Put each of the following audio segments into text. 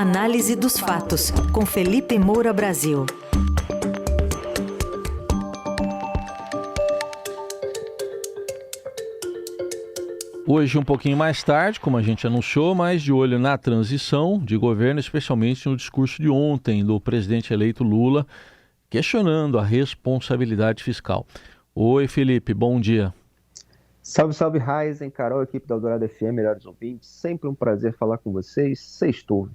Análise dos fatos, com Felipe Moura Brasil. Hoje, um pouquinho mais tarde, como a gente anunciou, mas de olho na transição de governo, especialmente no discurso de ontem do presidente eleito Lula, questionando a responsabilidade fiscal. Oi, Felipe, bom dia. Salve, salve, Raizen, Carol, equipe da Eldorado FM, melhores ouvintes. Sempre um prazer falar com vocês. Sextou.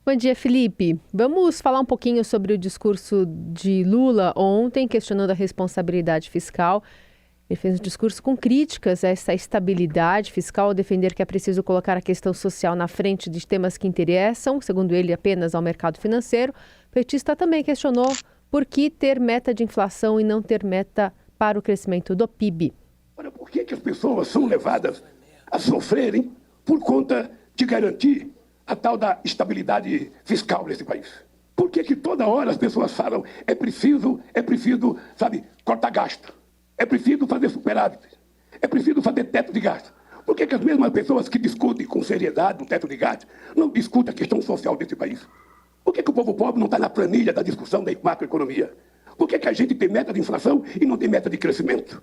Bom dia, Felipe. Vamos falar um pouquinho sobre o discurso de Lula ontem, questionando a responsabilidade fiscal. Ele fez um discurso com críticas a essa estabilidade fiscal, ao defender que é preciso colocar a questão social na frente de temas que interessam, segundo ele, apenas ao mercado financeiro. O petista também questionou por que ter meta de inflação e não ter meta para o crescimento do PIB. Ora, por que as pessoas são levadas a sofrerem por conta de garantir a tal da estabilidade fiscal nesse país? Por que toda hora as pessoas falam é preciso, sabe, cortar gasto? É preciso fazer superávit, é preciso fazer teto de gasto. Por que as mesmas pessoas que discutem com seriedade o teto de gasto não discutem a questão social desse país? Por que o povo pobre não está na planilha da discussão da macroeconomia? Por que a gente tem meta de inflação e não tem meta de crescimento?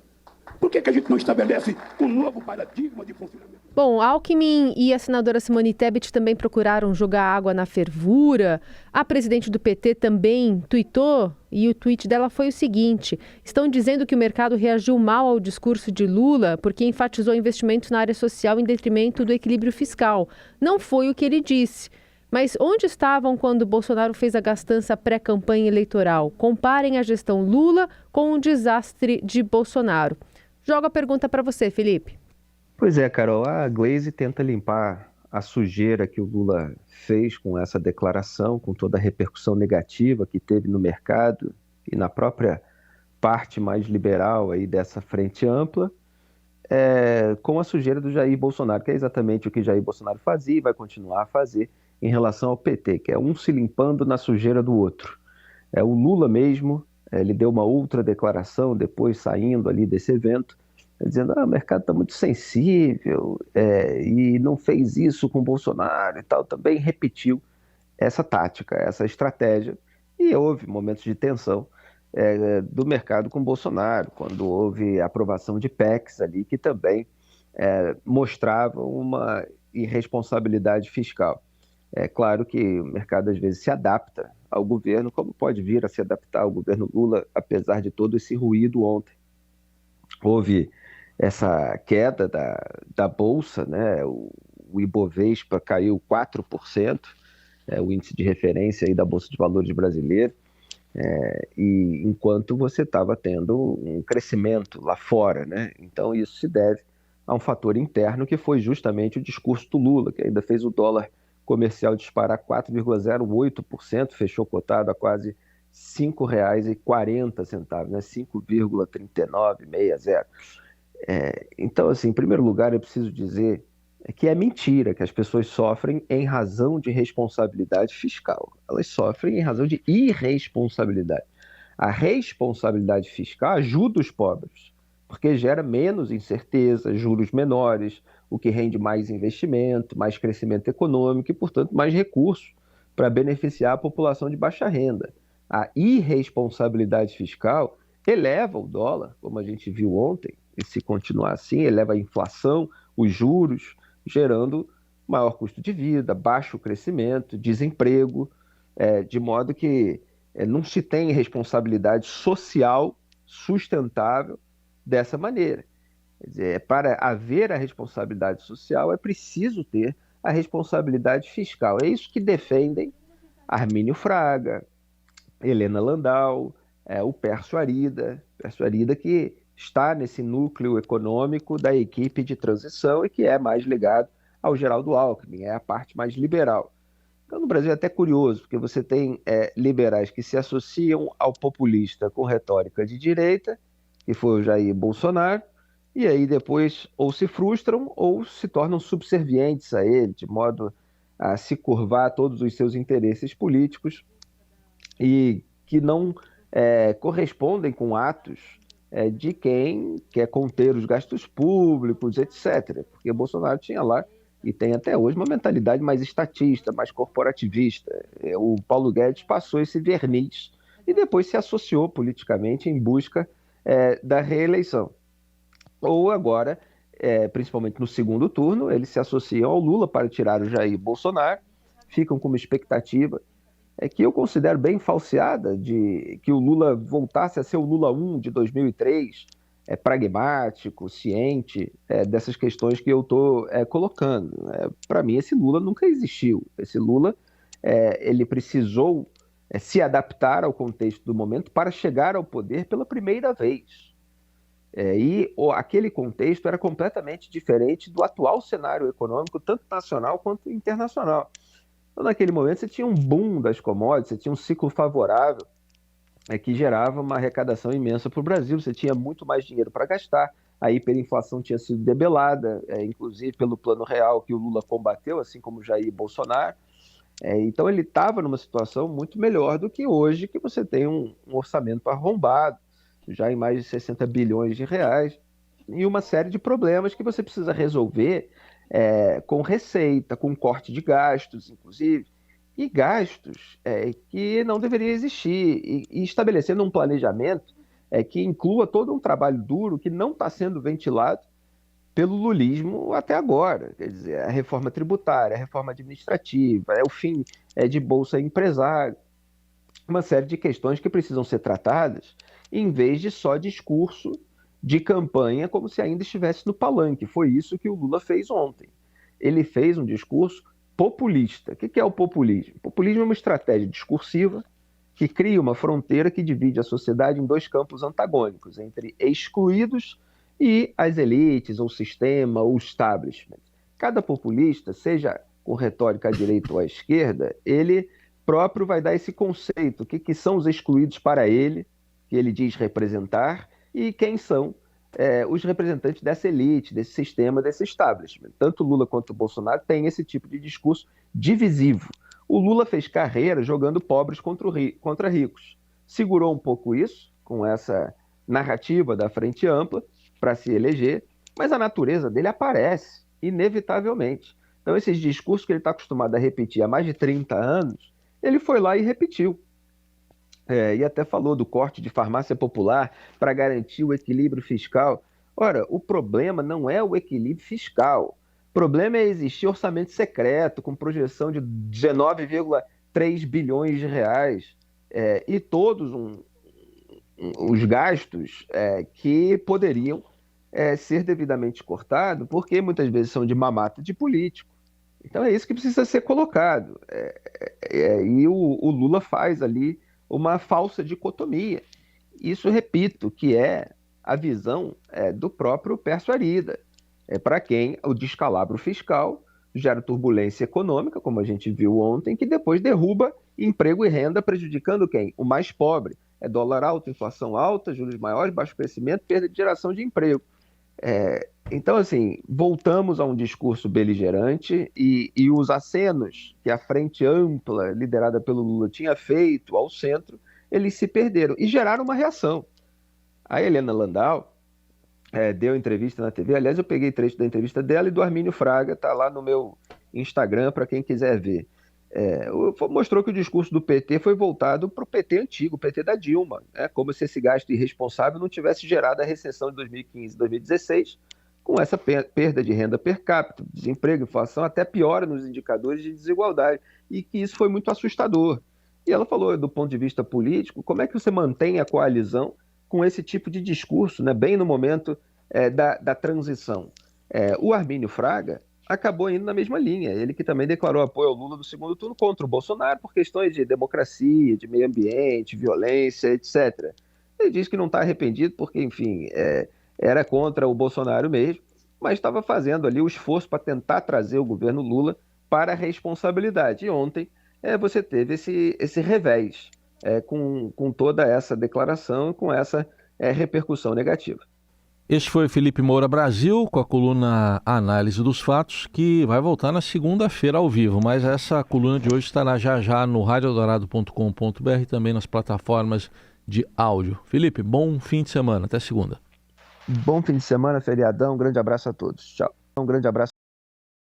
Por que a gente não estabelece um novo paradigma de funcionamento? Bom, Alckmin e a senadora Simone Tebet também procuraram jogar água na fervura. A presidente do PT também tuitou e o tweet dela foi o seguinte: estão dizendo que o mercado reagiu mal ao discurso de Lula porque enfatizou investimentos na área social em detrimento do equilíbrio fiscal. Não foi o que ele disse. Mas onde estavam quando Bolsonaro fez a gastança pré-campanha eleitoral? Comparem a gestão Lula com o desastre de Bolsonaro. Jogo a pergunta para você, Felipe. Pois é, Carol, a Glaze tenta limpar a sujeira que o Lula fez com essa declaração, com toda a repercussão negativa que teve no mercado e na própria parte mais liberal aí dessa frente ampla, com a sujeira do Jair Bolsonaro, que é exatamente o que Jair Bolsonaro fazia e vai continuar a fazer em relação ao PT, que é um se limpando na sujeira do outro. O Lula mesmo, ele deu uma outra declaração depois saindo ali desse evento, dizendo que o mercado está muito sensível e não fez isso com o Bolsonaro e tal. Também repetiu essa tática, essa estratégia. E houve momentos de tensão do mercado com o Bolsonaro, quando houve aprovação de PECs ali, que também mostravam uma irresponsabilidade fiscal. É claro que o mercado às vezes se adapta ao governo, como pode vir a se adaptar ao governo Lula, apesar de todo esse ruído ontem. Houve essa queda da Bolsa, né? O Ibovespa caiu 4%, o índice de referência aí da Bolsa de Valores brasileira, e enquanto você estava tendo um crescimento lá fora, né? Então isso se deve a um fator interno que foi justamente o discurso do Lula, que ainda fez o dólar comercial disparar 4,08%, fechou cotado a quase R$ 5,40, né? 5,3960. Então, assim, em primeiro lugar, eu preciso dizer que é mentira que as pessoas sofrem em razão de responsabilidade fiscal. Elas sofrem em razão de irresponsabilidade. A responsabilidade fiscal ajuda os pobres, porque gera menos incerteza, juros menores, o que rende mais investimento, mais crescimento econômico e, portanto, mais recursos para beneficiar a população de baixa renda. A irresponsabilidade fiscal eleva o dólar, como a gente viu ontem, e se continuar assim, eleva a inflação, os juros, gerando maior custo de vida, baixo crescimento, desemprego, de modo que não se tem responsabilidade social sustentável dessa maneira. Quer dizer, para haver a responsabilidade social, é preciso ter a responsabilidade fiscal. É isso que defendem Armínio Fraga, Helena Landau, o Pércio Arida que está nesse núcleo econômico da equipe de transição e que é mais ligado ao Geraldo Alckmin, é a parte mais liberal. Então, no Brasil é até curioso, porque você tem liberais que se associam ao populista com retórica de direita, que foi o Jair Bolsonaro, e aí depois ou se frustram ou se tornam subservientes a ele, de modo a se curvar a todos os seus interesses políticos e que não correspondem com atos de quem quer conter os gastos públicos, etc. Porque Bolsonaro tinha lá e tem até hoje uma mentalidade mais estatista, mais corporativista. O Paulo Guedes passou esse verniz e depois se associou politicamente em busca da reeleição. Ou agora, principalmente no segundo turno, eles se associam ao Lula para tirar o Jair Bolsonaro, ficam com uma expectativa que eu considero bem falseada, de que o Lula voltasse a ser o Lula 1 de 2003, pragmático, ciente dessas questões que eu estou colocando. Para mim, esse Lula nunca existiu. Esse Lula ele precisou se adaptar ao contexto do momento para chegar ao poder pela primeira vez. Aquele contexto era completamente diferente do atual cenário econômico, tanto nacional quanto internacional. Então, naquele momento, você tinha um boom das commodities, você tinha um ciclo favorável que gerava uma arrecadação imensa para o Brasil, você tinha muito mais dinheiro para gastar, a hiperinflação tinha sido debelada, inclusive pelo Plano Real que o Lula combateu, assim como o Jair Bolsonaro. Então ele estava numa situação muito melhor do que hoje, que você tem um orçamento arrombado, já em mais de 60 bilhões de reais, e uma série de problemas que você precisa resolver com receita, com corte de gastos, inclusive, e gastos que não deveriam existir, e estabelecendo um planejamento que inclua todo um trabalho duro que não está sendo ventilado pelo lulismo até agora. Quer dizer, a reforma tributária, a reforma administrativa, o fim de Bolsa Empresário, uma série de questões que precisam ser tratadas em vez de só discurso de campanha como se ainda estivesse no palanque. Foi isso que o Lula fez ontem. Ele fez um discurso populista. O que é o populismo? O populismo é uma estratégia discursiva que cria uma fronteira que divide a sociedade em dois campos antagônicos, entre excluídos e as elites, ou sistema, ou establishment. Cada populista, seja com retórica à direita ou à esquerda, ele próprio vai dar esse conceito, o que são os excluídos para ele, que ele diz representar, e quem são os representantes dessa elite, desse sistema, desse establishment. Tanto Lula quanto o Bolsonaro têm esse tipo de discurso divisivo. O Lula fez carreira jogando pobres contra ricos. Segurou um pouco isso, com essa narrativa da Frente Ampla, para se eleger, mas a natureza dele aparece, inevitavelmente. Então, esses discursos que ele está acostumado a repetir há mais de 30 anos, ele foi lá e repetiu. E até falou do corte de farmácia popular para garantir o equilíbrio fiscal. Ora, o problema não é o equilíbrio fiscal. O problema é existir orçamento secreto com projeção de 19,3 bilhões de reais e todos os gastos que poderiam ser devidamente cortados, porque muitas vezes são de mamata de político. Então é isso que precisa ser colocado. E o Lula faz ali uma falsa dicotomia. Isso, repito, que é a visão do próprio Pércio Arida, para quem o descalabro fiscal gera turbulência econômica, como a gente viu ontem, que depois derruba emprego e renda, prejudicando quem? O mais pobre. Dólar alto, inflação alta, juros maiores, baixo crescimento, perda de geração de emprego. Então, assim, voltamos a um discurso beligerante e os acenos que a Frente Ampla, liderada pelo Lula, tinha feito ao centro, eles se perderam e geraram uma reação. A Helena Landau deu entrevista na TV, aliás, eu peguei trecho da entrevista dela e do Armínio Fraga, está lá no meu Instagram para quem quiser ver. Mostrou que o discurso do PT foi voltado para o PT antigo, o PT da Dilma, como se esse gasto irresponsável não tivesse gerado a recessão de 2015 e 2016, com essa perda de renda per capita, desemprego, inflação, até piora nos indicadores de desigualdade, e que isso foi muito assustador. E ela falou, do ponto de vista político, como é que você mantém a coalizão com esse tipo de discurso, bem no momento da transição. O Armínio Fraga acabou indo na mesma linha, ele que também declarou apoio ao Lula no segundo turno contra o Bolsonaro por questões de democracia, de meio ambiente, violência, etc. Ele diz que não está arrependido porque, enfim, era contra o Bolsonaro mesmo, mas estava fazendo ali o esforço para tentar trazer o governo Lula para a responsabilidade. E ontem você teve esse revés com toda essa declaração e com essa repercussão negativa. Este foi Felipe Moura Brasil, com a coluna Análise dos Fatos, que vai voltar na segunda-feira ao vivo, mas essa coluna de hoje estará já no radioeldorado.com.br e também nas plataformas de áudio. Felipe, bom fim de semana, até segunda. Bom fim de semana, feriadão, um grande abraço a todos. Tchau. Um grande abraço.